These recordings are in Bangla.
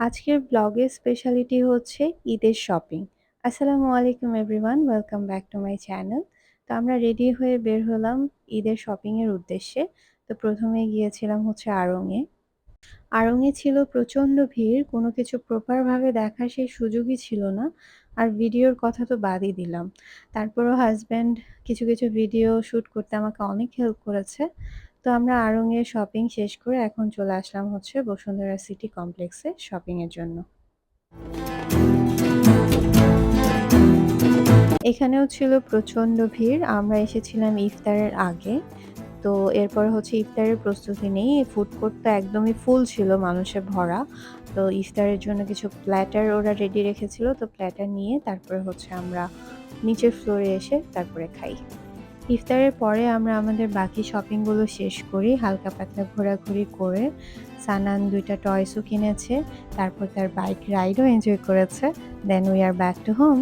আজকের ব্লগের স্পেশালিটি হচ্ছে ঈদের শপিং। আসসালামু আলাইকুম everyone, welcome back to my channel. তো আমরা রেডি হয়ে বের হলাম ঈদের শপিংয়ের উদ্দেশ্যে। তো প্রথমে গিয়েছিলাম হচ্ছে আড়ংয়ে। আড়ংয়ে ছিল প্রচণ্ড ভিড়, কোনো কিছু প্রপারভাবে দেখার সেই সুযোগই ছিল না। আর ভিডিওর কথা তো বাদই দিলাম। তারপরও হাসব্যান্ড কিছু কিছু ভিডিও শ্যুট করতে আমাকে অনেক হেল্প করেছে। তো আমরা আড়ংয়ে শপিং শেষ করে এখন চলে আসলাম হচ্ছে বসুন্ধরা সিটি কমপ্লেক্সে শপিংয়ের জন্য। এখানেও ছিল প্রচণ্ড ভিড়। আমরা এসেছিলাম ইফতারের আগে। তো এরপর হচ্ছে ইফতারের প্রস্তুতি নেই। ফুড কোর্ট তো একদমই ফুল ছিল, মানুষে ভরা। তো ইফতারের জন্য কিছু প্ল্যাটার ওরা রেডি রেখেছিল। তো প্ল্যাটার নিয়ে তারপরে হচ্ছে আমরা নিচের ফ্লোরে এসে তারপরে খাই। ইফতারের পরে আমরা আমাদের বাকি শপিংগুলো শেষ করি। হালকা পাতলা ঘোরাঘুরি করে সানান ২ টা টয়সও কিনেছে। তারপর তার বাইক রাইডও এনজয় করেছে। Then we are back to home.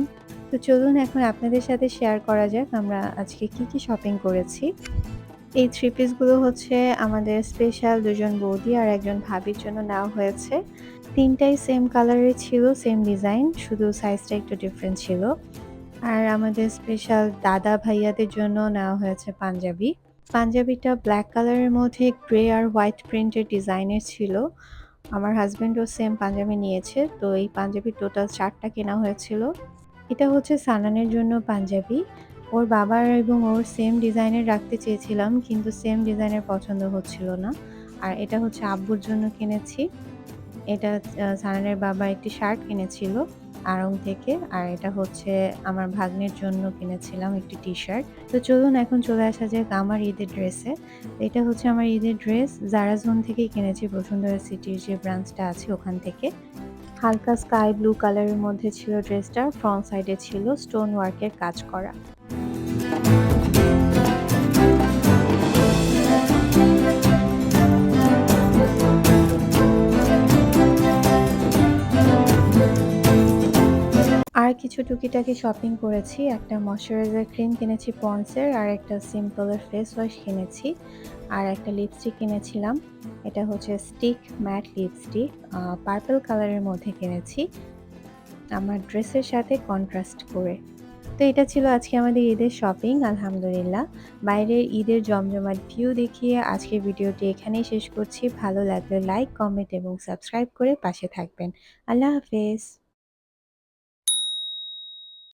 তো চলুন এখন আপনাদের সাথে শেয়ার করা যাক আমরা আজকে কি শপিং করেছি। এই 3 পিসগুলো হচ্ছে আমাদের স্পেশাল ২ জন বৌদি আর একজন ভাবির জন্য নেওয়া হয়েছে। ৩ টাই সেম কালারের ছিল, সেম ডিজাইন, শুধু সাইজটা একটু ডিফারেন্ট ছিল। আর আমাদের স্পেশাল দাদা ভাইয়াদের জন্য নেওয়া হয়েছে পাঞ্জাবি। পাঞ্জাবিটা ব্ল্যাক কালারের মধ্যে গ্রে আর হোয়াইট প্রিন্টের ডিজাইনের ছিল। আমার হাসব্যান্ডও সেম পাঞ্জাবি নিয়েছে। তো এই পাঞ্জাবির টোটাল ৪ টা কেনা হয়েছিল। এটা হচ্ছে সানানের জন্য পাঞ্জাবি। ওর বাবার এবং ওর সেম ডিজাইনের রাখতে চেয়েছিলাম, কিন্তু সেম ডিজাইনের পছন্দ হচ্ছিল না। আর এটা হচ্ছে আব্বুর জন্য কিনেছি। এটা সানানের বাবা একটি শার্ট কিনেছিল আড়ং থেকে। আর এটা হচ্ছে আমার ভাগ্নের জন্য কিনেছিলাম একটি টি-শার্ট। তো চলুন এখন চলে আসা যাক আমার ঈদের ড্রেসে। এটা হচ্ছে আমার ঈদের ড্রেস, জারা জোন থেকেই কিনেছি, বসুন্ধরা সিটির যে ব্রাঞ্চটা আছে ওখান থেকে। হালকা স্কাই ব্লু কালারের মধ্যে ছিল ড্রেসটা, ফ্রন্ট সাইডে ছিল স্টোন ওয়ার্কের কাজ করা। আর কিছু টুকিটাকি শপিং করেছি। একটা ময়শ্চারাইজার ক্রিম কিনেছি পন্ডসের, আর একটা সিম্পলের ফেস ওয়াশ কিনেছি, আর একটা লিপস্টিক কিনেছিলাম। এটা হচ্ছে স্টিক ম্যাট লিপস্টিক, পার্পল কালারের মধ্যে কিনেছি আমার ড্রেসের সাথে কন্ট্রাস্ট করে। তো এটা ছিল আজকে আমাদের ঈদের শপিং। আলহামদুলিল্লাহ, বাইরের ঈদের জমজমাট ভিউ দেখিয়ে আজকের ভিডিওটি এখানেই শেষ করছি। ভালো লাগলে লাইক, কমেন্ট এবং সাবস্ক্রাইব করে পাশে থাকবেন। আল্লাহ হাফেজ।